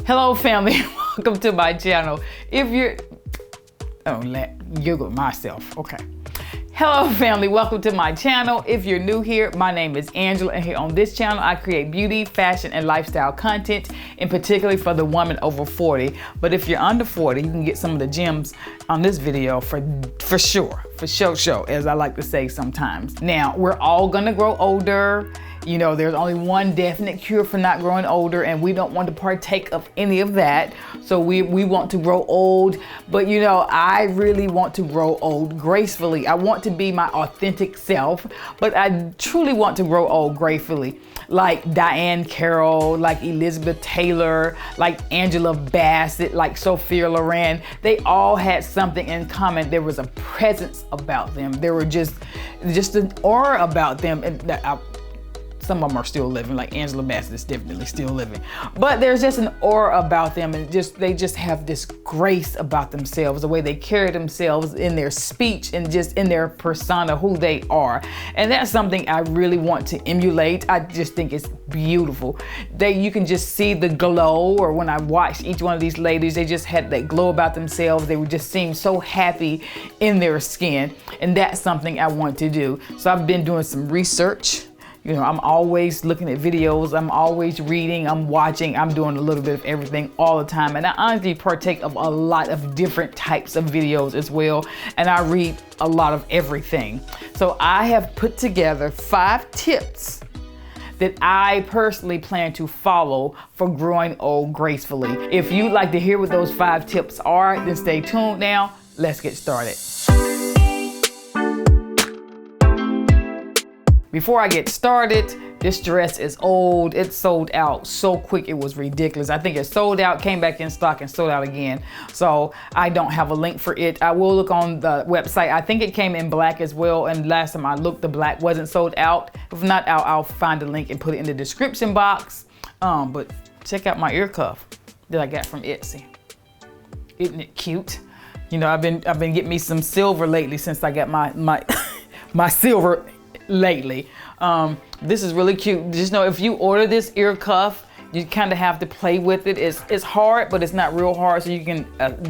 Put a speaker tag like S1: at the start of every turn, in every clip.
S1: Hello family, welcome to my channel. If you're, giggle myself, okay. Hello family, welcome to my channel. If you're new here, my name is Angela, and here on this channel, I create beauty, fashion, and lifestyle content, and particularly for the woman over 40. But if you're under 40, you can get some of the gems on this video for sure, as I like to say sometimes. Now, we're all gonna grow older. You know, there's only one definite cure for not growing older, and we don't want to partake of any of that. So we want to grow old, but you know, I really want to grow old gracefully. I want to be my authentic self, but I truly want to grow old gracefully. Like Diane Carroll, like Elizabeth Taylor, like Angela Bassett, like Sophia Loren. They all had something in common. There was a presence about them. There were just an aura about them. And some of them are still living, like Angela Bassett is definitely still living. But there's just an aura about them, and they just have this grace about themselves, the way they carry themselves in their speech and just in their persona, who they are. And that's something I really want to emulate. I just think it's beautiful. You can just see the glow, or when I watched each one of these ladies, they just had that glow about themselves. They would just seem so happy in their skin. And that's something I want to do. So I've been doing some research. You know, I'm always looking at videos, I'm always reading, I'm watching, I'm doing a little bit of everything all the time. And I honestly partake of a lot of different types of videos as well. And I read a lot of everything. So I have put together 5 tips that I personally plan to follow for growing old gracefully. If you'd like to hear what those 5 tips are, then stay tuned now. Let's get started. Before I get started, this dress is old. It sold out so quick, it was ridiculous. I think it sold out, came back in stock, and sold out again. So I don't have a link for it. I will look on the website. I think it came in black as well, and last time I looked, the black wasn't sold out. If not, I'll find a link and put it in the description box. But check out my ear cuff that I got from Etsy. Isn't it cute? You know, I've been getting me some silver lately since I got my my silver lately. This is really cute. Just know if you order this ear cuff, you kind of have to play with it. It's hard, but it's not real hard, so you can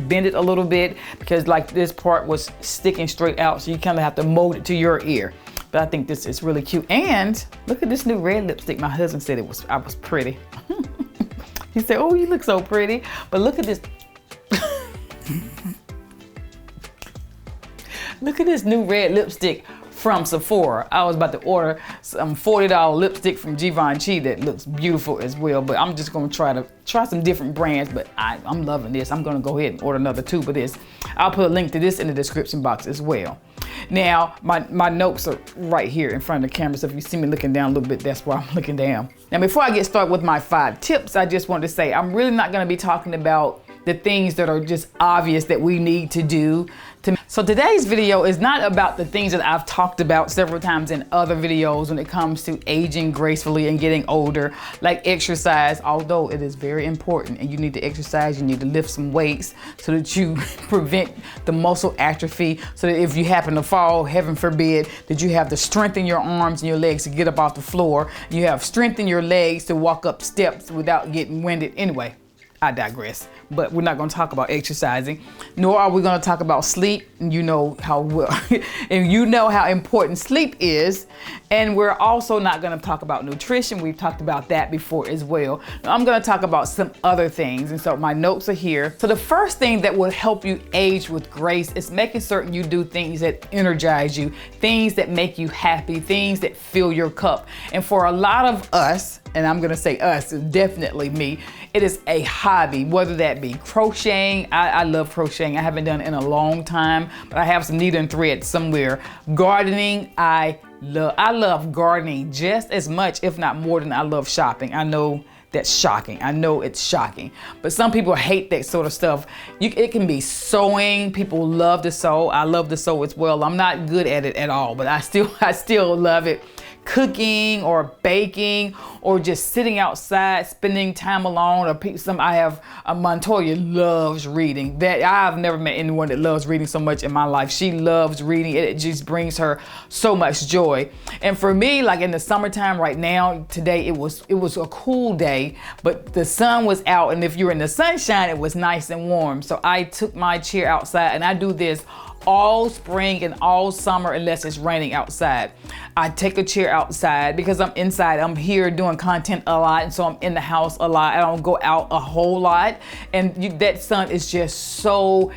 S1: bend it a little bit, because like this part was sticking straight out, so you kind of have to mold it to your ear. But I think this is really cute. And look at this new red lipstick. My husband said I was pretty. He said, "Oh, you look so pretty." But look at this. Look at this new red lipstick from Sephora. I was about to order some $40 lipstick from Givenchy that looks beautiful as well, but I'm just gonna try some different brands, but I'm loving this. I'm gonna go ahead and order another tube of this. I'll put a link to this in the description box as well. Now, my notes are right here in front of the camera, so if you see me looking down a little bit, that's why I'm looking down. Now, before I get started with my 5 tips, I just wanted to say I'm really not gonna be talking about the things that are just obvious that we need to do. So today's video is not about the things that I've talked about several times in other videos when it comes to aging gracefully and getting older, like exercise. Although it is very important and you need to exercise, you need to lift some weights so that you prevent the muscle atrophy, so that if you happen to fall, heaven forbid, that you have the strength in your arms and your legs to get up off the floor. You have strength in your legs to walk up steps without getting winded. Anyway, I digress, but we're not going to talk about exercising, nor are we going to talk about sleep. You know how well, and you know how important sleep is. And we're also not going to talk about nutrition. We've talked about that before as well. Now, I'm going to talk about some other things, and so my notes are here. So the first thing that will help you age with grace is making certain you do things that energize you, things that make you happy, things that fill your cup. And for a lot of us, and I'm gonna say us, definitely me, it is a hobby, whether that be crocheting. I love crocheting. I haven't done it in a long time, but I have some needle and thread somewhere. Gardening, I love gardening just as much, if not more, than I love shopping. I know that's shocking. I know it's shocking, but some people hate that sort of stuff. It can be sewing. People love to sew. I love to sew as well. I'm not good at it at all, but I still love it. cooking or baking or just sitting outside, spending time alone. Or I have Montoya loves reading. That I've never met anyone that loves reading so much in my life. She loves reading. It just brings her so much joy. And for me, like in the summertime right now, today it was a cool day, but the sun was out, and if you're in the sunshine, it was nice and warm. So I took my chair outside, and I do this all spring and all summer unless it's raining outside. I take a chair outside because I'm inside. I'm here doing content a lot, and so I'm in the house a lot. I don't go out a whole lot, and that sun is just so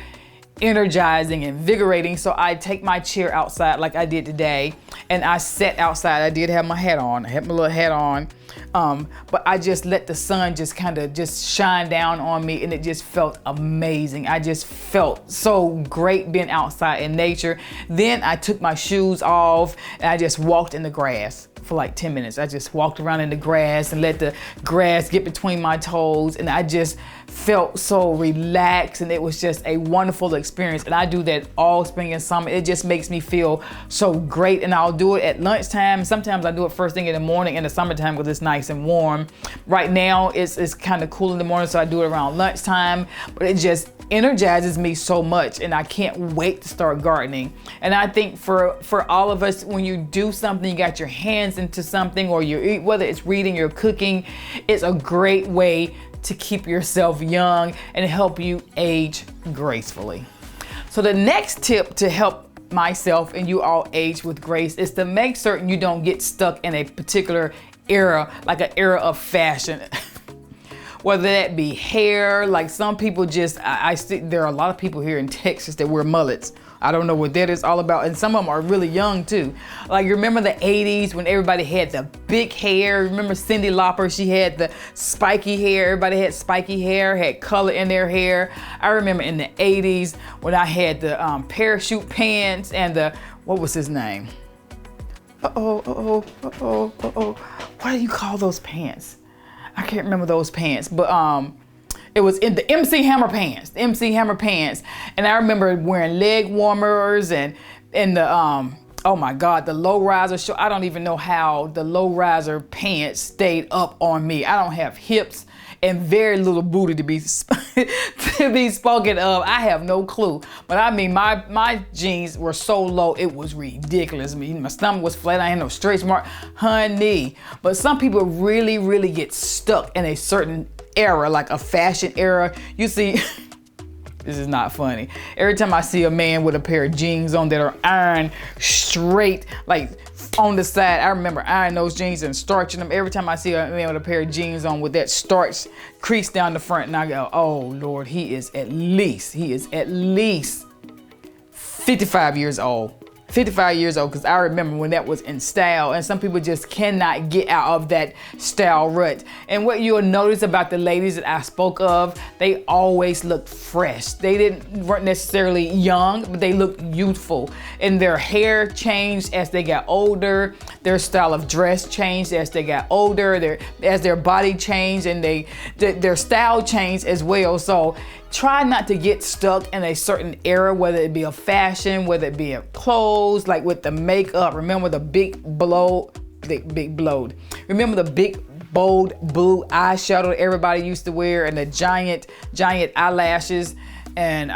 S1: energizing, invigorating. So I take my chair outside like I did today, and I sat outside. I did have my hat on. I had my little hat on. But I just let the sun just kind of just shine down on me, and it just felt amazing. I just felt so great being outside in nature. Then I took my shoes off and I just walked in the grass for like 10 minutes. I just walked around in the grass and let the grass get between my toes, and I just felt so relaxed, and it was just a wonderful experience. And I do that all spring and summer. It just makes me feel so great, and I'll do it at lunchtime. Sometimes I do it first thing in the morning in the summertime because it's nice and warm. Right now it's kind of cool in the morning, so I do it around lunchtime, but it just energizes me so much, and I can't wait to start gardening. And I think for all of us, when you do something, you got your hands into something, or you eat, whether it's reading or cooking, it's a great way to keep yourself young and help you age gracefully. So the next tip to help myself and you all age with grace is to make certain you don't get stuck in a particular era, like an era of fashion. Whether that be hair, like some people just, I see there are a lot of people here in Texas that wear mullets. I don't know what that is all about. And some of them are really young too. Like, you remember the 80s when everybody had the big hair? Remember Cyndi Lauper? She had the spiky hair. Everybody had spiky hair, had color in their hair. I remember in the 80s when I had the parachute pants and the, what was his name? What do you call those pants? I can't remember those pants, but it was in the MC Hammer pants, And I remember wearing leg warmers and the, oh my God, the low riser show. I don't even know how the low riser pants stayed up on me. I don't have hips and very little booty to be spoken of. I have no clue. But I mean, my jeans were so low, it was ridiculous. I mean, my stomach was flat. I had no stretch mark, honey. But some people really, really get stuck in a certain era, like a fashion era. You see, this is not funny. Every time I see a man with a pair of jeans on that are ironed straight, like on the side, I remember ironing those jeans and starching them. Every time I see a man with a pair of jeans on with that starch crease down the front, and I go, oh Lord, he is at least 55 years old. 55 years old, because I remember when that was in style, and some people just cannot get out of that style rut. And what you'll notice about the ladies that I spoke of, they always looked fresh. They weren't necessarily young, but they looked youthful. And their hair changed as they got older. Their style of dress changed as they got older. As their body changed, and their style changed as well. So try not to get stuck in a certain era, whether it be a fashion, whether it be a clothes, like with the makeup. Remember the big bold, blue eyeshadow that everybody used to wear, and the giant eyelashes. And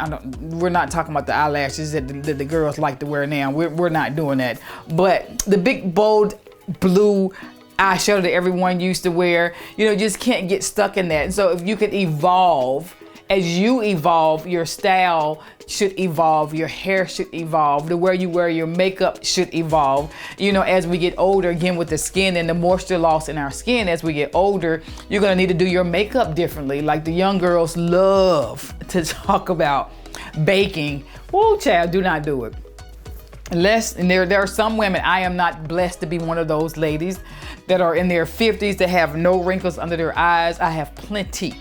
S1: we're not talking about the eyelashes that the girls like to wear now. We're not doing that. But the big, bold, blue eyeshadow that everyone used to wear, just can't get stuck in that. And so if you could evolve, as you evolve, your style should evolve, your hair should evolve, the way you wear your makeup should evolve. As we get older, again with the skin and the moisture loss in our skin, as we get older, you're gonna need to do your makeup differently. Like the young girls love to talk about baking. Whoa, child, do not do it. And there are some women, I am not blessed to be one of those ladies that are in their 50s that have no wrinkles under their eyes. I have plenty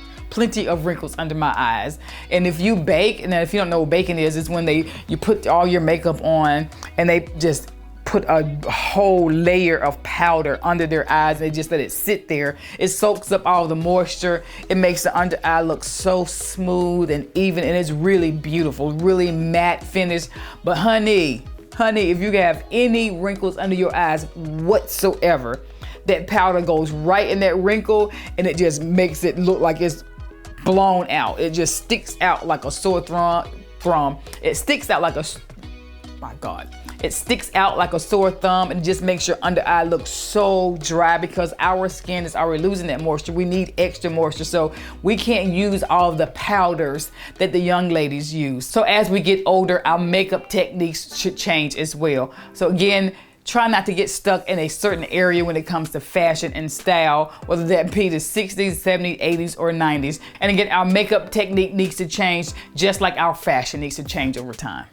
S1: of wrinkles under my eyes. And if you bake, and if you don't know what baking is, it's when you put all your makeup on and they just put a whole layer of powder under their eyes. They just let it sit there. It soaks up all the moisture. It makes the under eye look so smooth and even, and it's really beautiful, really matte finish. But honey, Honey, if you have any wrinkles under your eyes whatsoever, that powder goes right in that wrinkle and it just makes it look like it's blown out. It just sticks out like a sore thumb. It sticks out like my God. It sticks out like a sore thumb and just makes your under eye look so dry because our skin is already losing that moisture. We need extra moisture, so we can't use all of the powders that the young ladies use. So as we get older, our makeup techniques should change as well. So again, try not to get stuck in a certain area when it comes to fashion and style, whether that be the 60s, 70s, 80s, or 90s. And again, our makeup technique needs to change just like our fashion needs to change over time.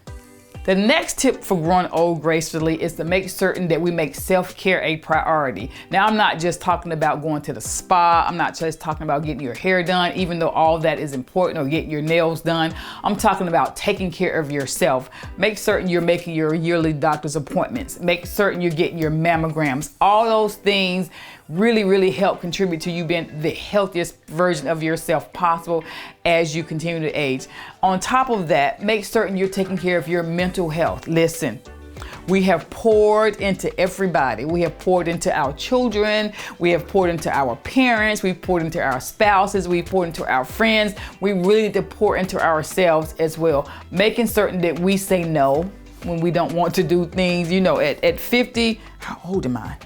S1: The next tip for growing old gracefully is to make certain that we make self-care a priority. Now, I'm not just talking about going to the spa. I'm not just talking about getting your hair done, even though all that is important, or getting your nails done. I'm talking about taking care of yourself. Make certain you're making your yearly doctor's appointments. Make certain you're getting your mammograms. All those things really help contribute to you being the healthiest version of yourself possible as you continue to age. On top of that, make certain you're taking care of your mental health. Listen, we have poured into everybody. We have poured into our children. We have poured into our parents. We've poured into our spouses. We've poured into our friends. We really need to pour into ourselves as well. Making certain that we say no when we don't want to do things. You know, at 50, how old am I?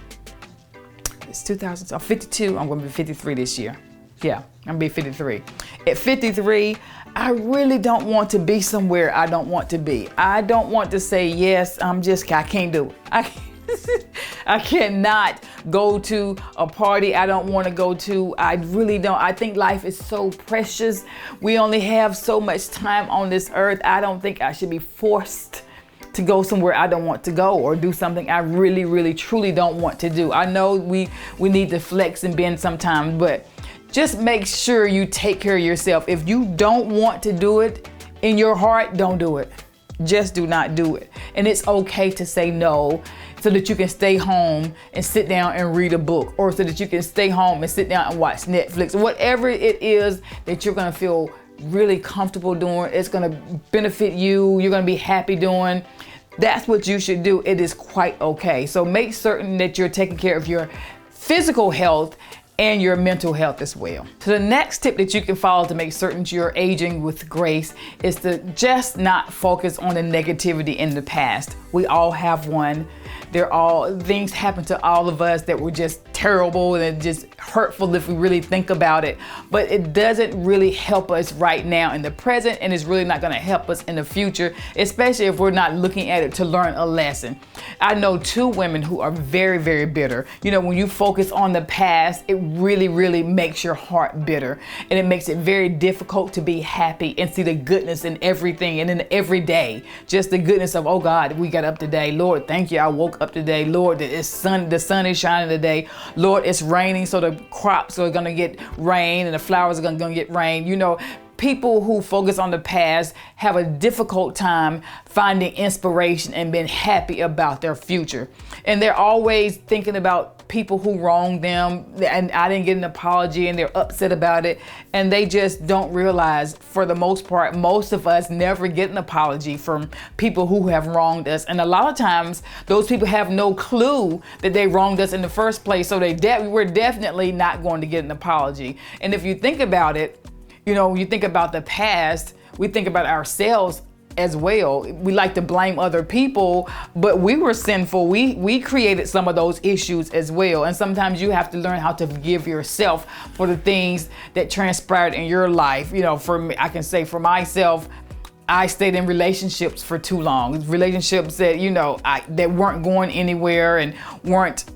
S1: It's 2000, so I'm 52, I'm gonna be 53 this year. Yeah, I'm gonna be 53. At 53, I really don't want to be somewhere I don't want to be. I don't want to say, yes, I can't do it. I cannot go to a party I don't want to go to. I really don't. I think life is so precious. We only have so much time on this earth. I don't think I should be forced to go somewhere I don't want to go or do something I really truly don't want to do. I know we need to flex and bend sometimes, but just make sure you take care of yourself. If you don't want to do it in your heart, don't do it. Just do not do it. And it's okay to say no so that you can stay home and sit down and read a book, or so that you can stay home and sit down and watch Netflix. Whatever it is that you're gonna feel really comfortable doing, it's gonna benefit you, you're gonna be happy doing, that's what you should do. It is quite okay. So make certain that you're taking care of your physical health and your mental health as well. So the next tip that you can follow to make certain you're aging with grace is to just not focus on the negativity in the past. We all have one. Things happen to all of us that were just terrible and just hurtful if we really think about it. But it doesn't really help us right now in the present, and it's really not gonna help us in the future, especially if we're not looking at it to learn a lesson. I know two women who are very bitter. You know, when you focus on the past, it really makes your heart bitter, and it makes it very difficult to be happy and see the goodness in everything and in every day. Just the goodness of, oh God, we got up today. Lord, thank you, I woke up today. Lord, the sun is shining today. Lord, it's raining, so the crops are gonna get rain and the flowers are gonna get rain. You know, people who focus on the past have a difficult time finding inspiration and being happy about their future. And they're always thinking about people who wronged them, and I didn't get an apology, and they're upset about it. And they just don't realize, for the most part, most of us never get an apology from people who have wronged us. And a lot of times those people have no clue that they wronged us in the first place. So we're definitely not going to get an apology. And if you think about it, you know, you think about the past, we think about ourselves as well. We like to blame other people, but we were sinful. We created some of those issues as well. And sometimes you have to learn how to forgive yourself for the things that transpired in your life. You know, for me, I can say for myself, I stayed in relationships for too long. Relationships that, you know, that weren't going anywhere and weren't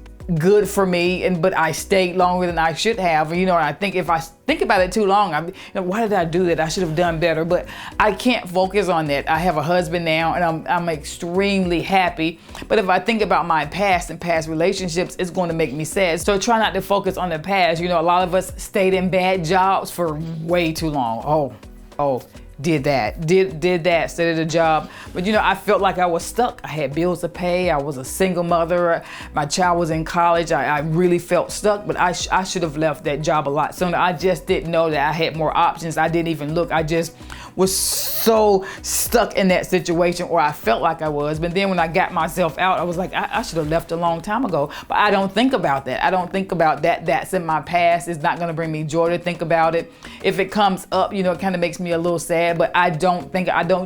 S1: good for me, but I stayed longer than I should have. You know, and I think if I think about it too long, why did I do that? I should have done better. But I can't focus on that. I have a husband now, and I'm extremely happy. But if I think about my past and past relationships, it's going to make me sad. So try not to focus on the past. You know, a lot of us stayed in bad jobs for way too long. Oh, did that, started a job. But I felt like I was stuck. I had bills to pay. I was a single mother. My child was in college. I really felt stuck, but I should have left that job a lot sooner. I just didn't know that I had more options. I didn't even look. I just was so stuck in that situation, or I felt like I was. But then when I got myself out, I was like, I should have left a long time ago. But I don't think about that. I don't think about that. That's in my past. It's not going to bring me joy to think about it. If it comes up, it kind of makes me a little sad, but I don't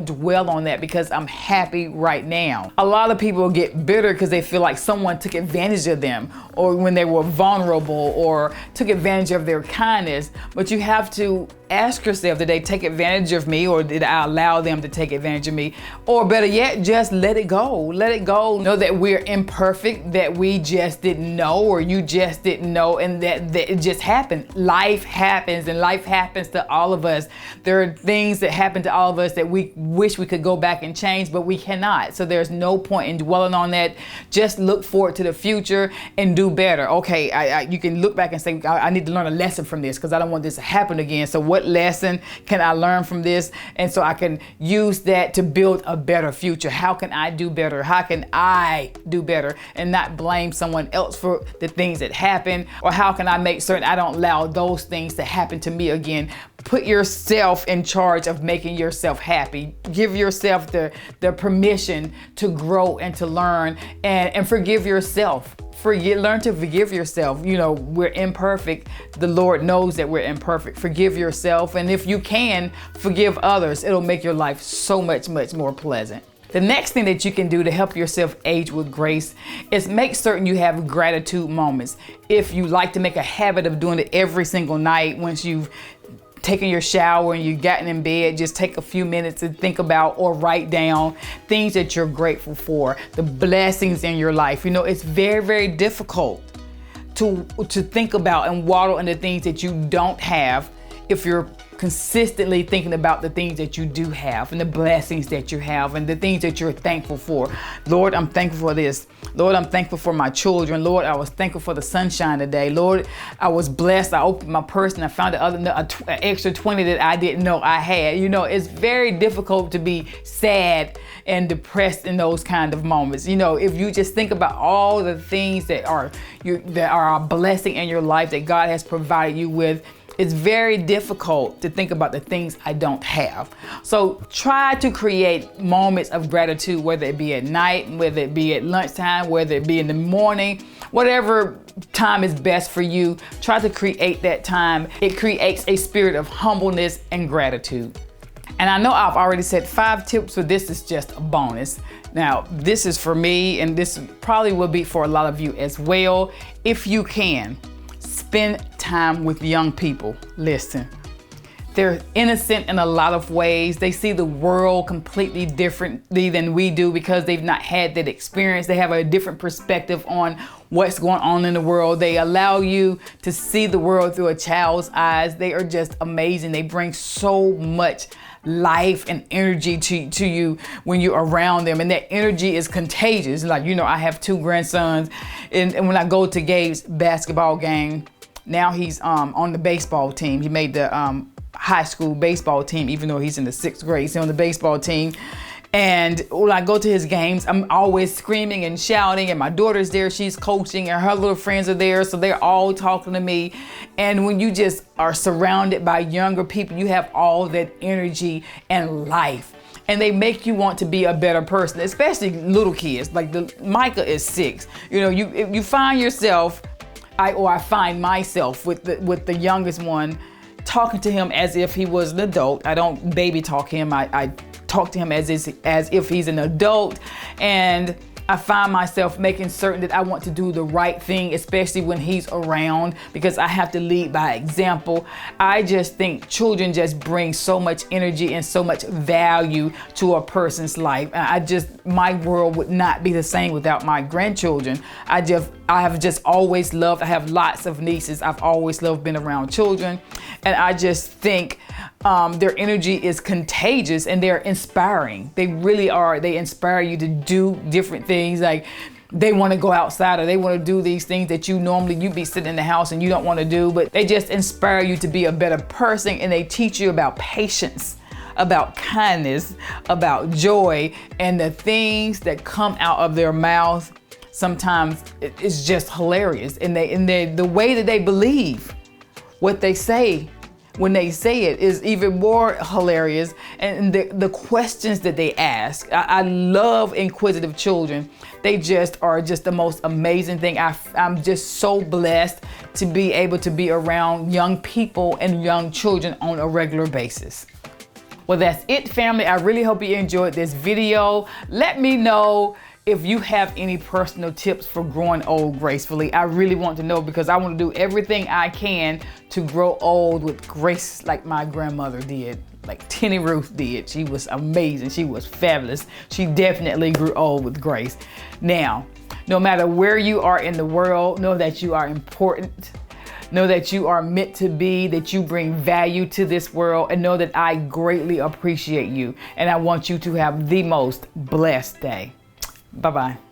S1: dwell on that because I'm happy right now. A lot of people get bitter because they feel like someone took advantage of them, or when they were vulnerable, or took advantage of their kindness. But you have to ask yourself, did they take advantage of me, or did I allow them to take advantage of me? Or better yet, just let it go. Let it go. Know that we're imperfect, that we just didn't know, or you just didn't know, and that it just happened. Life happens, and life happens to all of us. There are things that happen to all of us that we wish we could go back and change, but we cannot. So there's no point in dwelling on that. Just look forward to the future and do better. Okay, you can look back and say, I need to learn a lesson from this because I don't want this to happen again. So what lesson can I learn from this? And so I can use that to build a better future. How can I do better? How can I do better and not blame someone else for the things that happen? Or how can I make certain I don't allow those things to happen to me again? Put yourself in charge of making yourself happy. Give yourself the permission to grow and to learn, and forgive yourself. Learn to forgive yourself. We're imperfect. The Lord knows that we're imperfect. Forgive yourself. And if you can, forgive others. It'll make your life so much, much more pleasant. The next thing that you can do to help yourself age with grace is make certain you have gratitude moments. If you like to make a habit of doing it every single night, once you've taking your shower and you've gotten in bed, just take a few minutes to think about or write down things that you're grateful for, the blessings in your life. It's very, very difficult to think about and waddle into things that you don't have if you're consistently thinking about the things that you do have and the blessings that you have and the things that you're thankful for. Lord, I'm thankful for this. Lord, I'm thankful for my children. Lord, I was thankful for the sunshine today. Lord, I was blessed. I opened my purse and I found an extra 20 that I didn't know I had. It's very difficult to be sad and depressed in those kind of moments. If you just think about all the things that are a blessing in your life that God has provided you with, it's very difficult to think about the things I don't have. So try to create moments of gratitude, whether it be at night, whether it be at lunchtime, whether it be in the morning, whatever time is best for you. Try to create that time. It creates a spirit of humbleness and gratitude. And I know I've already said 5 tips, but this is just a bonus. Now, this is for me, and this probably will be for a lot of you as well. If you can, spend time with young people. Listen, they're innocent in a lot of ways. They see the world completely differently than we do because they've not had that experience. They have a different perspective on what's going on in the world. They allow you to see the world through a child's eyes. They are just amazing. They bring so much life and energy to you when you're around them, and that energy is contagious. Like, I have 2 grandsons, and when I go to Gabe's basketball game, now he's on the baseball team. He made the high school baseball team, even though he's in the 6th grade. He's on the baseball team. And when I go to his games, I'm always screaming and shouting, and my daughter's there, she's coaching, and her little friends are there, so they're all talking to me. And when you just are surrounded by younger people, you have all that energy and life. And they make you want to be a better person, especially little kids. Like Micah is 6. You find yourself, I find myself with the youngest one, talking to him as if he was an adult. I don't baby talk him. I talk to him as if he's an adult, and I find myself making certain that I want to do the right thing, especially when he's around, because I have to lead by example. I just think children just bring so much energy and so much value to a person's life. My world would not be the same without my grandchildren. I have just always loved, I have lots of nieces. I've always loved being around children. And I just think their energy is contagious and they're inspiring. They really are. They inspire you to do different things. Like, they want to go outside, or they want to do these things that you'd be sitting in the house and you don't want to do, but they just inspire you to be a better person, and they teach you about patience, about kindness, about joy, and the things that come out of their mouths, sometimes it's just hilarious. And the way that they believe what they say when they say it is even more hilarious. And the questions that they ask, I love inquisitive children. They just are just the most amazing thing. I'm just so blessed to be able to be around young people and young children on a regular basis. Well, that's it, family. I really hope you enjoyed this video. Let me know if you have any personal tips for growing old gracefully. I really want to know, because I want to do everything I can to grow old with grace like my grandmother did, like Tenny Ruth did. She was amazing. She was fabulous. She definitely grew old with grace. Now, no matter where you are in the world, know that you are important. Know that you are meant to be, that you bring value to this world, and know that I greatly appreciate you. And I want you to have the most blessed day. Bye-bye.